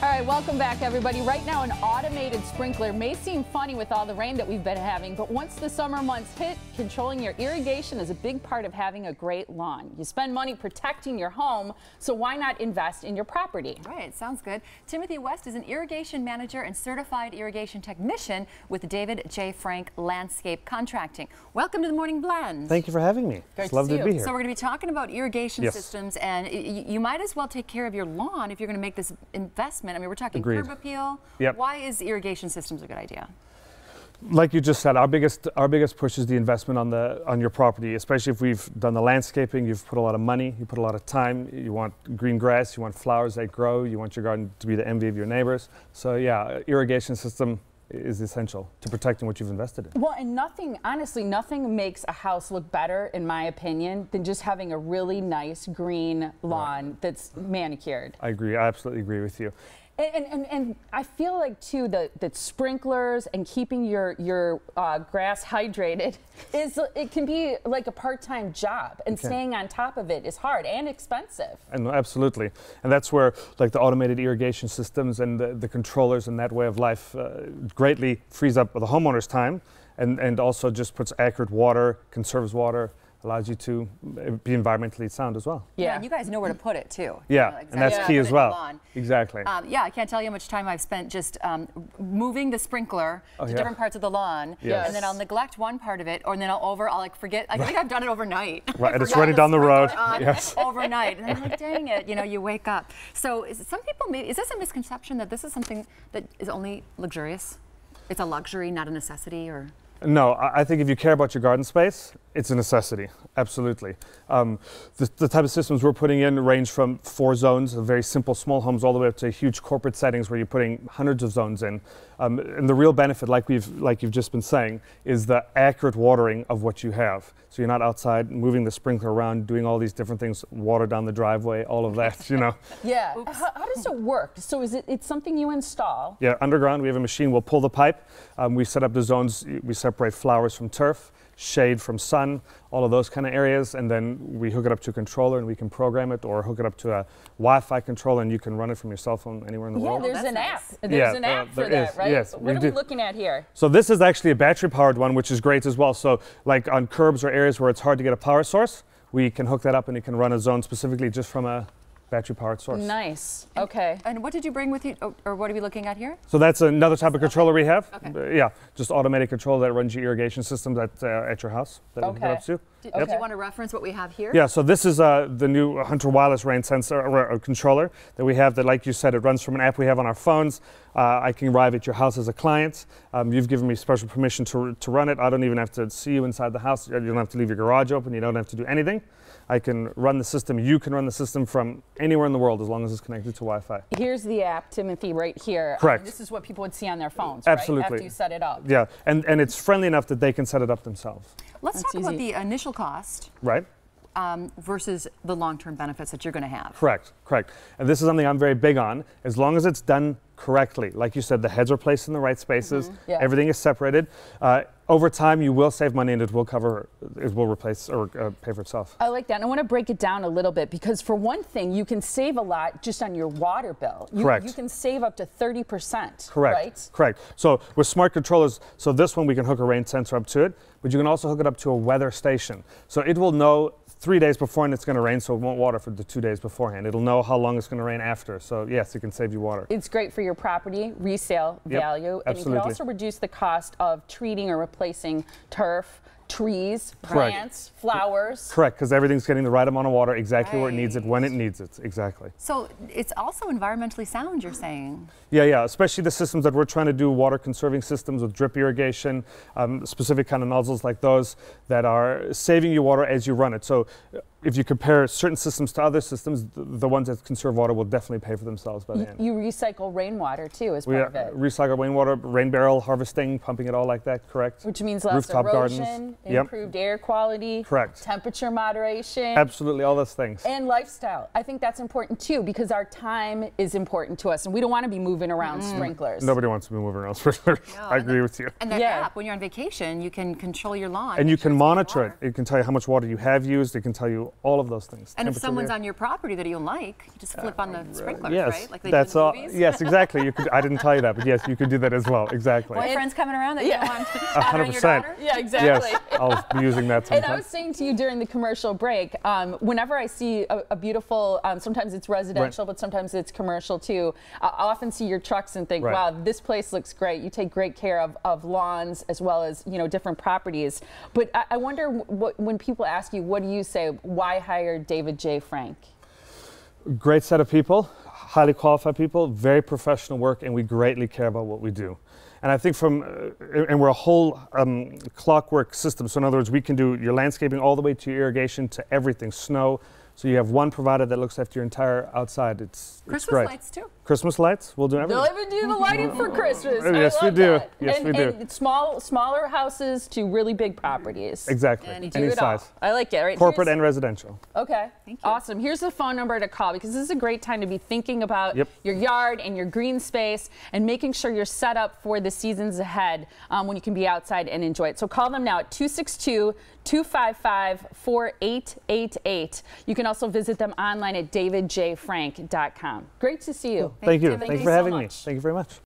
All right, welcome back, everybody. Right now, an automated sprinkler may seem funny with all the rain that we've been having, but once the summer months hit, controlling your irrigation is a big part of having a great lawn. You spend money protecting your home, so why not invest in your property? Right, sounds good. Timothy West is an irrigation manager and certified irrigation technician with David J. Frank Landscape Contracting. Welcome to the Morning Blend. Thank you for having me. Great It's lovely to be here. So we're going to be talking about irrigation systems, and you might as well take care of your lawn if you're going to make this investment. I mean, we're talking curb appeal. Yep. Why is irrigation systems a good idea? Like you just said, our biggest push is the investment on your property, especially if we've done the landscaping. You've put a lot of money, you put a lot of time. You want green grass, you want flowers that grow, you want your garden to be the envy of your neighbors. So yeah, irrigation system is essential to protecting what you've invested in. Well, and nothing, honestly, nothing makes a house look better, in my opinion, than just having a really nice green lawn that's manicured. I agree. I absolutely agree with you. And I feel like too that sprinklers and keeping your grass hydrated it can be like a part-time job, and staying on top of it is hard and expensive. And absolutely, and that's where like the automated irrigation systems and the controllers and that way of life greatly frees up the homeowner's time, and also just puts accurate water, conserves water, allows you to be environmentally sound as well. Yeah, and you guys know where to put it too. Yeah, you know, exactly and that's key as well. Exactly. Yeah, I can't tell you how much time I've spent just moving the sprinkler to different parts of the lawn, and then I'll neglect one part of it, or then I'll like forget. I think I've done it overnight. Right, and it's running down the road. Overnight, and I'm like, dang it, you know, you wake up. So some people is this a misconception that this is something that is only luxurious? It's a luxury, not a necessity, or? No, I think if you care about your garden space, it's a necessity, absolutely. The type of systems we're putting in range from 4 zones, very simple small homes, all the way up to huge corporate settings where you're putting hundreds of zones in. And the real benefit, like you've just been saying, is the accurate watering of what you have. So you're not outside moving the sprinkler around, doing all these different things, water down the driveway, all of that, you know. Yeah. How does it work? So it's something you install? Yeah, underground we have a machine. We'll pull the pipe. We set up the zones. We separate flowers from turf, shade from sun, all of those kind of areas, and then we hook it up to a controller and we can program it, or hook it up to a Wi-Fi controller and you can run it from your cell phone anywhere in the world. Yeah, there's an app. There's an app for that, right? Yes. What are we looking at here? So this is actually a battery-powered one, which is great as well. So like on curbs or areas where it's hard to get a power source, we can hook that up and it can run a zone specifically just from a battery-powered source. Nice. Okay. And what did you bring with you, or what are we looking at here? So that's another type of controller we have. Okay. Yeah, just automated control that runs your irrigation systems at your house. That we hook it up to. Do you want to reference what we have here? Yeah, so this is the new Hunter Wireless rain sensor or controller that we have that, like you said, it runs from an app we have on our phones. I can arrive at your house as a client. You've given me special permission to run it. I don't even have to see you inside the house. You don't have to leave your garage open. You don't have to do anything. I can run the system. You can run the system from anywhere in the world as long as it's connected to Wi-Fi. Here's the app, Timothy, right here. Correct. This is what people would see on their phones, Absolutely. right? After you set it up. Yeah, and it's friendly enough that they can set it up themselves. Let's talk about the initial cost. Right. Versus the long-term benefits that you're going to have. Correct, correct. And this is something I'm very big on. As long as it's done correctly, like you said, the heads are placed in the right spaces, everything is separated. Over time, you will save money and it will replace or pay for itself. I like that. And I want to break it down a little bit because, for one thing, you can save a lot just on your water bill. Correct. You can save up to 30%. Correct. Right? Correct. So with smart controllers, so this one we can hook a rain sensor up to it, but you can also hook it up to a weather station. So it will know 3 days beforehand it's going to rain, so it won't water for the 2 days beforehand. It'll know how long it's going to rain after. So yes, it can save you water. It's great for your property resale value, and it can also reduce the cost of treating or replacing turf, trees, plants, flowers. Correct, because everything's getting the right amount of water exactly where it needs it, when it needs it, exactly. So it's also environmentally sound, you're saying? Yeah, especially the systems that we're trying to do, water conserving systems with drip irrigation, specific kind of nozzles like those that are saving you water as you run it. So if you compare certain systems to other systems, the ones that conserve water will definitely pay for themselves by the end. You recycle rainwater too as part of it. Recycle rainwater, rain barrel harvesting, pumping it all like that, correct? Which means less rooftop erosion, gardens. improved air quality, correct. Temperature moderation. Absolutely, all those things. And lifestyle. I think that's important too, because our time is important to us and we don't want to be moving around sprinklers. Nobody wants to be moving around sprinklers. No, I agree with you. And that app, when you're on vacation, you can control your lawn. And you can monitor it. It can tell you how much water you have used. It can tell you do all of those things. And if Temperature someone's there. on your property that you don't like, you just flip on the sprinklers, Yes, right? Like they that's do in all. movies. Yes, exactly. You could. I didn't tell you that, but yes, you could do that as well. Exactly. Boyfriends coming around that you don't want battering your 100%. daughter? Yeah, exactly. Yes, I'll be using that And sometime. I was saying to you during the commercial break, whenever I see a beautiful, sometimes it's residential, but sometimes it's commercial too, I often see your trucks and think, Right. wow, this place looks great. You take great care of lawns as well as, you know, different properties. But I wonder when people ask you, what do you say? Why hire David J. Frank? Great set of people, highly qualified people, very professional work, and we greatly care about what we do. And I think and we're a whole clockwork system. So in other words, we can do your landscaping all the way to your irrigation to everything, snow. So you have one provider that looks after your entire outside. It's Christmas great. lights too. Christmas lights, we'll do everything. They'll even do the lighting for Christmas. Yes, I we love do. that. Yes, we do. And smaller houses to really big properties. Exactly. And you Any Do it all. size. I like it. Right? Corporate Here's- and residential. Okay. Thank you. Awesome. Here's the phone number to call because this is a great time to be thinking about your yard and your green space and making sure you're set up for the seasons ahead when you can be outside and enjoy it. So call them now at 262-255-4888. You can also visit them online at davidjfrank.com. Great to see you. Thank you. Tim. Thank you you for so having me. much. Thank you very much.